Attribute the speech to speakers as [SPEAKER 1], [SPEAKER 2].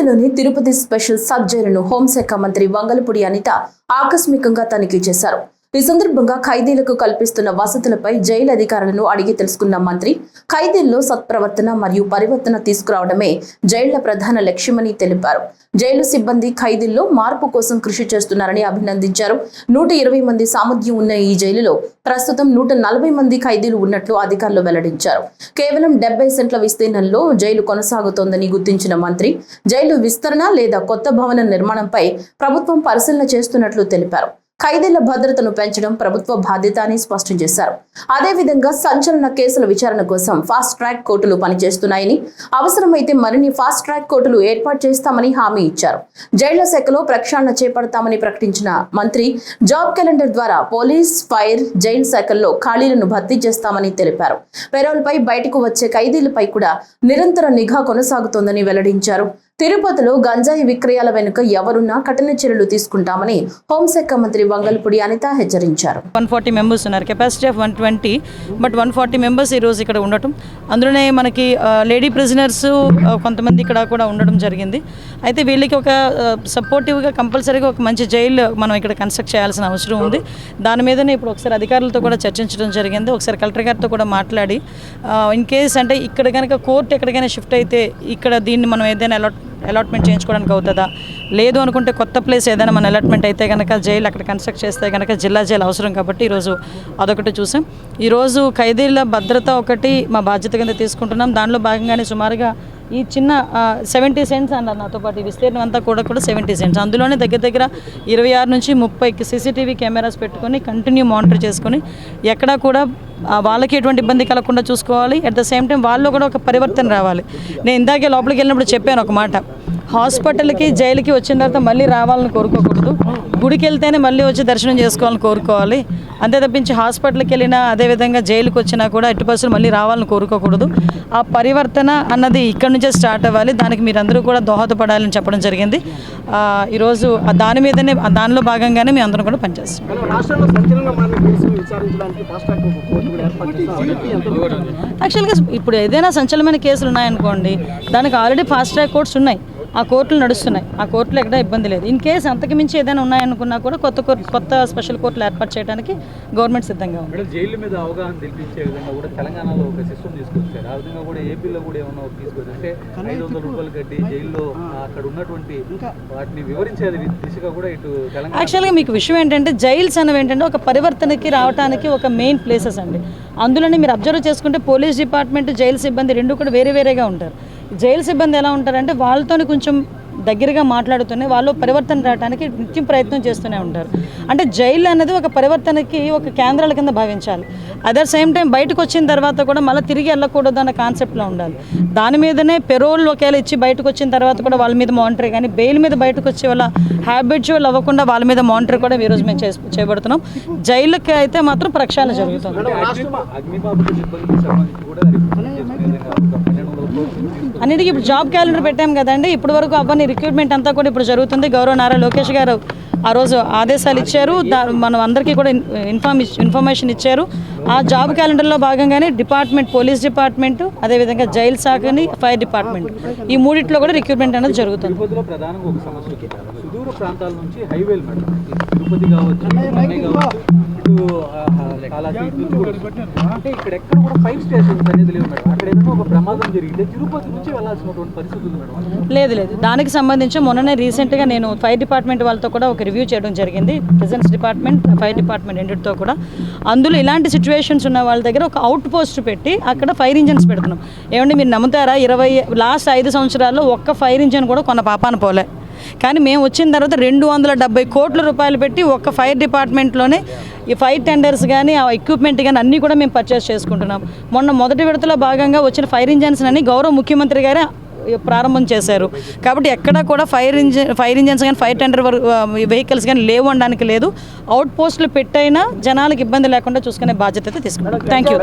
[SPEAKER 1] తిరుపతిలోని Tirupati special sub జైలును హోంశాఖ మంత్రి వంగలపూడి అనిత ఆకస్మికంగా తనిఖీ చేశారు. ఈ సందర్భంగా ఖైదీలకు కల్పిస్తున్న వసతులపై జైలు అధికారులను అడిగి తెలుసుకున్న మంత్రి ఖైదీల్లో సత్ప్రవర్తన మరియు పరివర్తన తీసుకురావడమే జైళ్ల ప్రధాన లక్ష్యమని తెలిపారు. జైలు సిబ్బంది ఖైదీల్లో మార్పు కోసం కృషి చేస్తున్నారని అభినందించారు. 120 మంది సామర్థ్యం ఉన్న ఈ జైలులో ప్రస్తుతం 140 మంది ఖైదీలు ఉన్నట్లు అధికారులు వెల్లడించారు. కేవలం 70 సెంట్ల విస్తీర్ణంలో జైలు కొనసాగుతోందని గుర్తించిన మంత్రి జైలు విస్తరణ లేదా కొత్త భవన నిర్మాణంపై ప్రభుత్వం పరిశీలన చేస్తున్నట్లు తెలిపారు. ఖైదీల భద్రతను పెంచడం ప్రభుత్వ బాధ్యత అని స్పష్టం చేశారు. అదేవిధంగా సంచలన కేసుల విచారణ కోసం ఫాస్ట్ ట్రాక్ కోర్టులు పనిచేస్తున్నాయని, అవసరమైతే మరిన్ని ఫాస్ట్ ట్రాక్ కోర్టులు ఏర్పాటు చేస్తామని హామీ ఇచ్చారు. జైళ్ల శాఖలో ప్రక్షాళన చేపడతామని ప్రకటించిన మంత్రి జాబ్ క్యాలెండర్ ద్వారా పోలీస్, ఫైర్, జైలు శాఖల్లో ఖాళీలను భర్తీ చేస్తామని తెలిపారు. పెరోల్పై బయటకు వచ్చే ఖైదీలపై కూడా నిరంతర నిఘా కొనసాగుతోందని వెల్లడించారు. తిరుపతిలో గంజాయి విక్రయాల వెనుక ఎవరున్నా కఠిన చర్యలు తీసుకుంటామని హోంశాఖ మంత్రి వంగలపూడి అనిత హెచ్చరించారు.
[SPEAKER 2] 140 మెంబర్స్ ఉన్నారు, కెపాసిటీ ఆఫ్ 120, బట్ 140 మెంబర్స్ ఈరోజు ఇక్కడ ఉండటం, అందులోనే మనకి లేడీ ప్రిజనర్స్ కొంతమంది ఇక్కడ కూడా ఉండడం జరిగింది. అయితే వీళ్ళకి ఒక సపోర్టివ్గా కంపల్సరీగా ఒక మంచి జైలు మనం ఇక్కడ కన్స్ట్రక్ట్ చేయాల్సిన అవసరం ఉంది. దాని మీదనే ఇప్పుడు ఒకసారి అధికారులతో కూడా చర్చించడం జరిగింది. ఒకసారి కలెక్టర్ గారితో కూడా మాట్లాడి ఇన్ కేస్ అంటే ఇక్కడ కనుక కోర్టు ఎక్కడికైనా షిఫ్ట్ అయితే ఇక్కడ దీన్ని మనం ఏదైనా అలాట్మెంట్ చేయించుకోవడానికి అవుతుందా, లేదు అనుకుంటే కొత్త ప్లేస్ ఏదైనా మన అలాట్మెంట్ అయితే కనుక జైలు అక్కడ కన్స్ట్రక్ట్ చేస్తే కనుక జిల్లా జైలు అవసరం కాబట్టి ఈరోజు అదొకటి చూసాం. ఈరోజు ఖైదీల భద్రత ఒకటి మా బాధ్యత కింద తీసుకుంటున్నాం. దానిలో భాగంగానే సుమారుగా ఈ చిన్న 70 సెంట్స్ అన్నారు నాతో పాటు, ఈ విస్తీర్ణం అంతా కూడా 70 సెంట్స్, అందులోనే దగ్గర 26 నుంచి 30 సీసీటీవీ కెమెరాస్ పెట్టుకొని కంటిన్యూ మానిటర్ చేసుకొని ఎక్కడా కూడా వాళ్ళకి ఎటువంటి ఇబ్బంది కలగకుండా చూసుకోవాలి. అట్ ద సేమ్ టైం వాళ్ళు కూడా ఒక పరివర్తన రావాలి. నేను ఇందాకే లోపలికి వెళ్ళినప్పుడు చెప్పాను ఒక మాట, హాస్పిటల్కి జైలుకి వచ్చిన తర్వాత మళ్ళీ రావాలని కోరుకోకూడదు, గుడికి వెళ్తేనే మళ్ళీ వచ్చి దర్శనం చేసుకోవాలని కోరుకోవాలి. అంతే తప్పించి హాస్పిటల్కి వెళ్ళినా అదేవిధంగా జైలుకి వచ్చినా కూడా ఎట్టి పరిస్థితులు మళ్ళీ రావాలని కోరుకోకూడదు. ఆ పరివర్తన అన్నది ఇక్కడ నుంచే స్టార్ట్ అవ్వాలి. దానికి మీరందరూ కూడా దోహదపడాలని చెప్పడం జరిగింది. ఈరోజు దాని మీదనే దానిలో భాగంగానే మేము అందరం కూడా పనిచేస్తాం. యాక్చువల్గా ఇప్పుడు ఏదైనా సంచలనమైన కేసులు ఉన్నాయనుకోండి, దానికి ఆల్రెడీ ఫాస్ట్ ట్రాక్ కోర్ట్స్ ఉన్నాయి, ఆ కోర్టులు నడుస్తున్నాయి, ఆ కోర్టులో ఎక్కడ ఇబ్బంది లేదు. ఇన్ కేసు అంతకు మించి ఏదైనా ఉన్నాయనుకున్నా కూడా కొత్త స్పెషల్ కోర్టులు ఏర్పాటు చేయడానికి గవర్నమెంట్ సిద్ధంగా ఉంది.
[SPEAKER 3] జైలు మీద అవగాహన తెలిపించే విధంగా కూడా తెలంగాణలో ఒక సిస్టమ్ తీసుకొచ్చారు. ఆ విధంగా కూడా ఏపీలో కూడా ఏమన్నా తీసుకొచ్చారు అంటే 500 రూపాయలు కట్టి జైల్లో అక్కడ ఉన్నటువంటి వాటిని వివరించే దిశగా కూడా ఇటు తెలంగాణ.
[SPEAKER 2] యాక్చువల్గా మీకు విషయం ఏంటంటే జైల్స్ అనేవి ఏంటంటే ఒక పరివర్తనకి రావడానికి ఒక మెయిన్ ప్లేసెస్ అండి. అందులోనే మీరు అబ్జర్వ్ చేసుకుంటే పోలీస్ డిపార్ట్మెంట్, జైలు సిబ్బంది రెండు కూడా వేరేగా ఉంటారు. జైలు సిబ్బంది ఎలా ఉంటారంటే వాళ్ళతో కొంచెం దగ్గరగా మాట్లాడుతూనే వాళ్ళు పరివర్తన రావడానికి నిత్యం ప్రయత్నం చేస్తూనే ఉంటారు. అంటే జైలు అనేది ఒక పరివర్తనకి ఒక కేంద్రాల కింద భావించాలి. అదర్ సేమ్ టైం బయటకు వచ్చిన తర్వాత కూడా మళ్ళీ తిరిగి వెళ్ళకూడదు అన్న కాన్సెప్ట్లో ఉండాలి. దాని మీదనే పెరోల్ ఒకవేళ ఇచ్చి బయటకు వచ్చిన తర్వాత కూడా వాళ్ళ మీద మానిటర్, కానీ బెయిల్ మీద బయటకు వచ్చే వాళ్ళ హ్యాబిచువల్ అవ్వకుండా వాళ్ళ మీద మానిటర్ కూడా ఈరోజు మేము చేపడుతున్నాం. జైలుకి అయితే మాత్రం ప్రక్షాళన జరుగుతుంది. అన్నిటికీ ఇప్పుడు జాబ్ క్యాలెండర్ పెట్టాం కదండి, ఇప్పటి వరకు అవన్నీ రిక్రూట్మెంట్ అంతా కూడా ఇప్పుడు జరుగుతుంది. గౌరవ నారా లోకేష్ గారు ఆ రోజు ఆదేశాలు ఇచ్చారు, మనం అందరికీ కూడా ఇన్ఫర్మేషన్ ఇచ్చారు. ఆ జాబ్ క్యాలెండర్లో భాగంగానే డిపార్ట్మెంట్, పోలీస్ డిపార్ట్మెంట్, అదేవిధంగా జైల్ శాఖని, ఫైర్ డిపార్ట్మెంట్, ఈ మూడిట్లో కూడా రిక్రూట్మెంట్ అనేది జరుగుతుంది.
[SPEAKER 3] ప్రధానంగా ఒక సమస్య సుదూర ప్రాంతాల నుంచి హైవేలు మేడం, తిరుపతి కావచ్చు, చెన్నై కావచ్చు, అంటే ఇక్కడ ఎక్కడ కూడా 5 స్టేషన్స్ అనేది లేవు మేడం. అక్కడ ఏదైనా ఒక ప్రమాదం జరిగితే తిరుపతి నుంచి వెళ్ళాల్సినటువంటి పరిస్థితి ఉంది మేడం.
[SPEAKER 2] లేదు, దానికి సంబంధించి మొన్ననే రీసెంట్గా నేను ఫైర్ డిపార్ట్మెంట్ వాళ్ళతో కూడా ఒక రివ్యూ చేయడం జరిగింది. ప్రెజెన్స్ డిపార్ట్మెంట్, ఫైర్ డిపార్ట్మెంట్ రెండింటితో కూడా. అందులో ఇలాంటి సిచ్యువేషన్స్ ఉన్న వాళ్ళ దగ్గర ఒక అవుట్ పోస్ట్ పెట్టి అక్కడ ఫైర్ ఇంజన్స్ పెడుతున్నాం. ఏమంటే మీరు నమ్ముతారా, లాస్ట్ 5 సంవత్సరాల్లో ఒక్క ఫైర్ ఇంజన్ కూడా కొన్న పాపాన పోలే. కానీ మేము వచ్చిన తర్వాత 270 కోట్ల రూపాయలు పెట్టి ఒక్క ఫైర్ డిపార్ట్మెంట్లోనే ఈ ఫైర్ టెండర్స్ కానీ, ఆ ఎక్విప్మెంట్ కానీ అన్నీ కూడా మేము పర్చేస్ చేసుకుంటున్నాం. మొన్న మొదటి విడతలో భాగంగా వచ్చిన ఫైర్ ఇంజన్స్ అని గౌరవ ముఖ్యమంత్రి గారే ప్రారంభం చేశారు. కాబట్టి ఎక్కడా కూడా ఫైర్ ఇంజన్స్ కానీ, ఫైర్ టెండర్ వెహికల్స్ కానీ లేవు అనడానికి లేదు. అవుట్ పోస్టులు పెట్టైనా జనాలకు ఇబ్బంది లేకుండా చూసుకునే బాధ్యత అయితే తీసుకుంటాం. Thank you.